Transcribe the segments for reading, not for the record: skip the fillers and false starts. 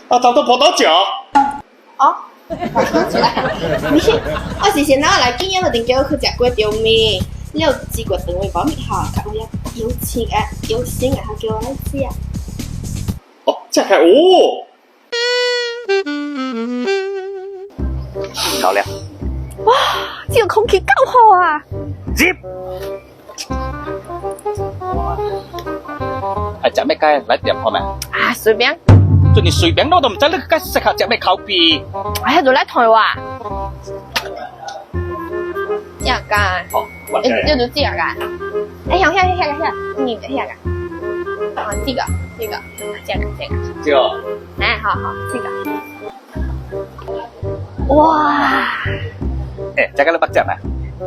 啊，差不多葡萄酒。哦，你，我是先拿来今日就定叫我去食粿條面，你有試過等位包面下，我有錢有心啊，叫我來食。哦，這係哦。漂亮。哇，這個空氣夠好啊！接。係食咩雞？嚟點好未？啊，隨便。就你隨便我都唔知你雞適合食咩口味。哎，就嚟台話。這個。好，我這就這個。哎呀，你的這個。啊，這個。這個。哎，好，這個。哇！誒，這個你不食咩？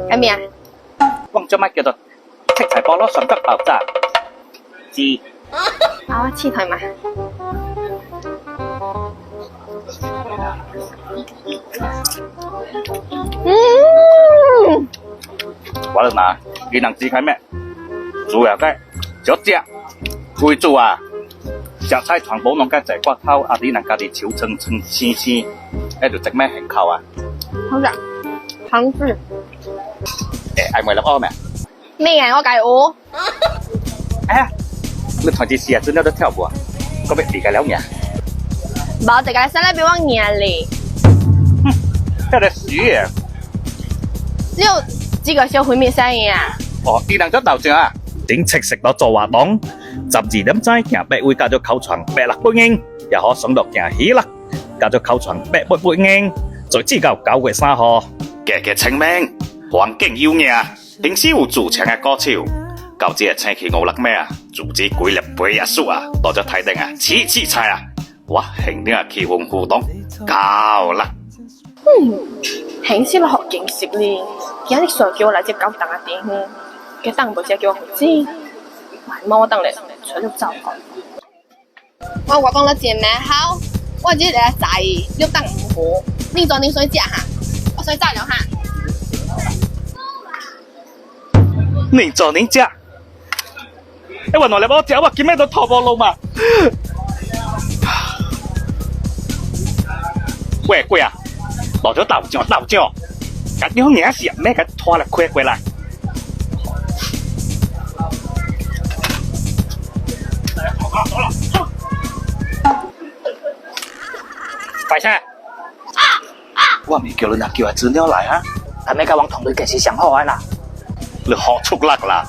係咩啊？講咗乜叫做七彩菠蘿雙吉爆炸？知。啊，我試睇嘛。我哋嗱，你能知係咩？主要嘅就只會做啊，食菜全部弄嘅就係骨頭，啊啲人家己炒成絲絲，喺度食咩興口啊？好食，香豬。誒，係咪粒屙咩？咩啊？我計我。哎呀，你同志試下真有得跳舞啊？個咩嚟嘅了嘢？冇，這個生來別忘年哩。喺度鼠啊！只有幾個小灰面生意啊？哦，啲人咗豆醬啊！整赤食到做滑檔，12點齋行北會加咗口床8粒8英，又可上到行起啦，加咗口床8英，再之後9月3號，嘅清明，環境要嘢，平時會做長嘅歌潮，舊節請起我粒咩啊？做支鬼力背一叔啊，多咗睇定啊，次菜啊，哇，興啲啊氣氛互動，夠啦！平時落學認識哩，今日想叫我嚟接狗等下點，佢等唔知叫我唔知，冇我等嚟，除咗走講。我講得正咩好？我只係在意，你等唔好，你做你水食下，我水炸了哈。你做你食，你話我嚟幫我食，我見咩都拖波路嘛。喂，貴啊！落咗豆醬，咁樣嘢時咩嘅拖嚟虧貴啦？快些！我未叫你嗱，叫阿子鳥嚟啊！係咪家往同佢嘅事想好啊嗱？你學出力啦！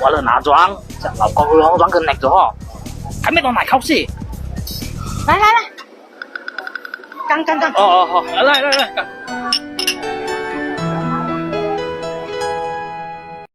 我嚟拿裝，就老公攞裝佢力咗，係咪講埋口試？來，跟。哦，好，來。